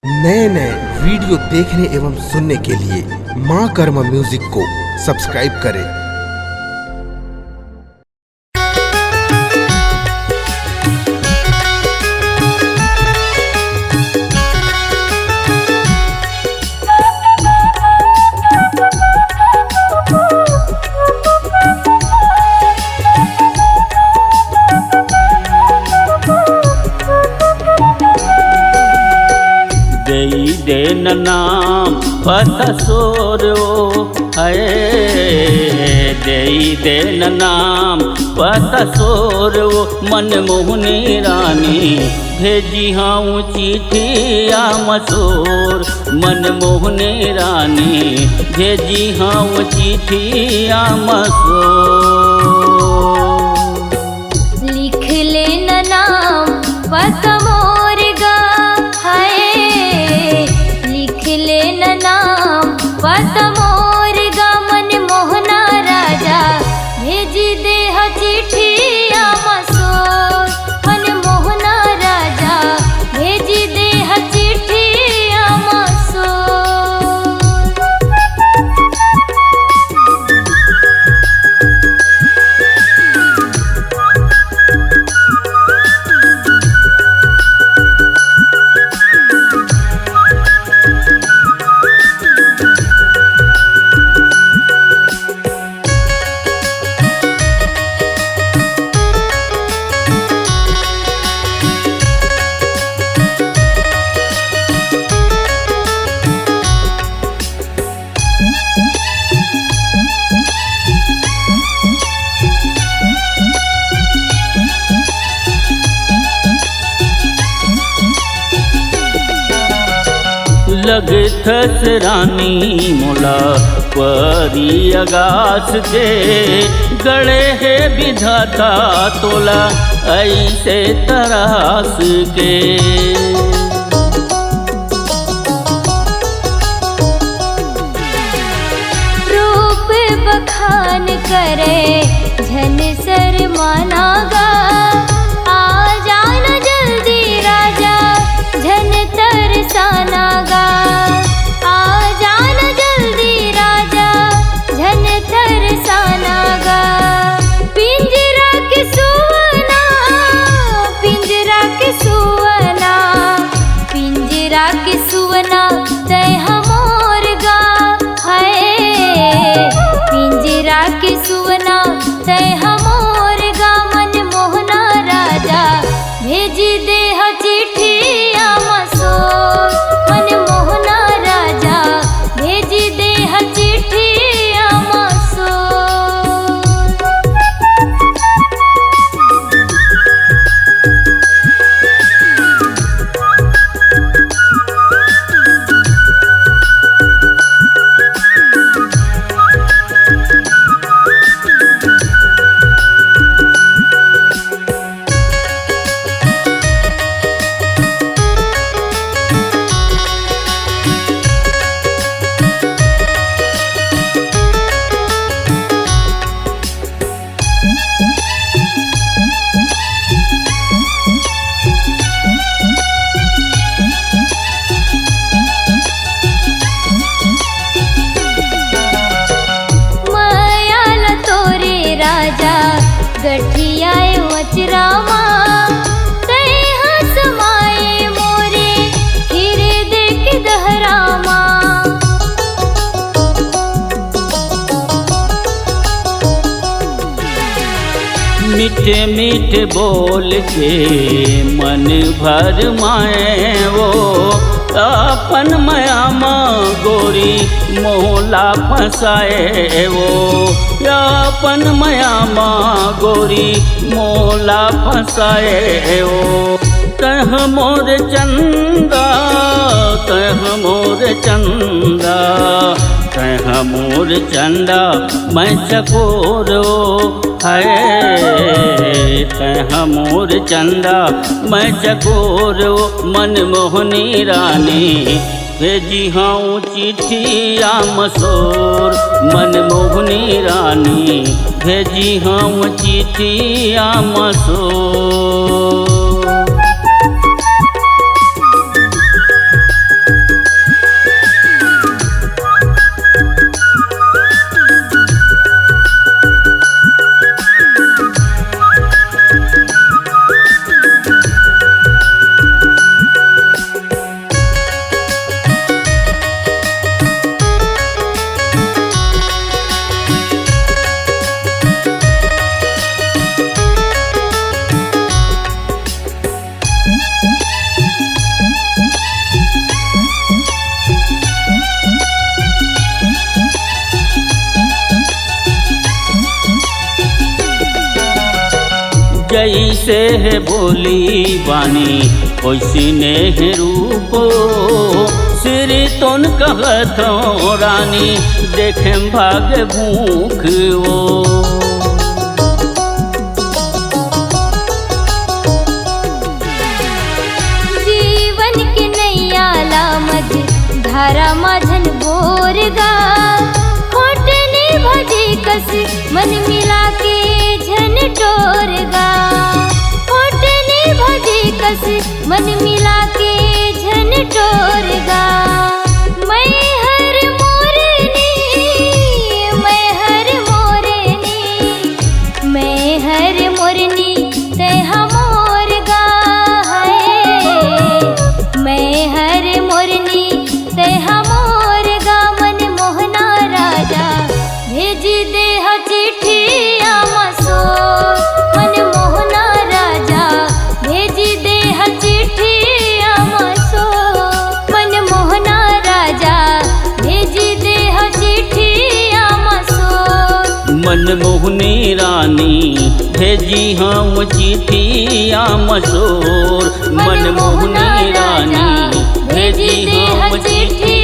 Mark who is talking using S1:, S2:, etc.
S1: नए नए वीडियो देखने एवं सुनने के लिए माँ कर्मा म्यूजिक को सब्सक्राइब करें।
S2: देन नाम पता सोरो है देन नाम पता सोरो मनमोहनी रानी भेजी हाँ चिठिया मसूर मनमोहनी रानी भेजी हाँ चिठिया मसूर
S3: लिख लेना नाम पता मोर गा लेना नाम पता मोर गा मनमोहना राजा भेजी दे चिठिया मसूर मनमोहना राजा भेजी दे चिठिया मसूर।
S2: लगथस रानी मोला परी अगास के गड़े है विधाता तोला ऐसे तरास के
S3: रूप बखान करे झन सर मानागा आ जाना जल्दी राजा झन तरसानागा आ जाना जल्दी राजा झन तरसानागा पिंजरा के सुवना पिंजरा के सुवना पिंजरा के सुवना तय हमोर गा है पिंजरा के सुवना तय हमोर गा मनमोहना राजा भेजी दे चिठिया मसूर मनमोहना राजा भेजी दे चिठिया मसूर। गठियाए वचरामा तय हसमाए मोरे हिरे देख दहरामा
S2: मीठे मीठे बोल के मन भर माए वो अपन मयामा गोरी मोहला फंसाए वो अपन मयामा गोरी मोला फंसाए वो तह मोर चंदा तह मोर चंदा तह मोर चंदा मैं चकोरो है तह मोर चंदा मैं चकोरो मनमोहनी रानी भेजी हाँ चिठिया मसूर मनमोहनी रानी भेजी हाँ चिठिया मसूर। जैसे है बोली बानी वैसी नेह रूपो श्री तोन कहत रानी देखें भाग भूख वो।
S3: जीवन के नैया लामज धारा माझन बोरगा खोटने भजी कस मन मिला के झन टोरगा खोटने भजी कस मन मिला के झन टोरगा। मैं हर मोरनी मैं हर मोरनी मैं हर मोरनी तह मोरगा है मैं हर मोरनी तह मोरगा। मन मोहना राजा भेजी देह चिट्ठिया मसोर मन मोहना राजा भेजी देह चिट्ठिया मसोर मन मोहना राजा भेजी देह चिट्ठिया मसोर।
S2: मन मोहनी रानी भेजी हम चिट्ठिया मसोर मन मोहनी रानी भेजी हम चिट्ठी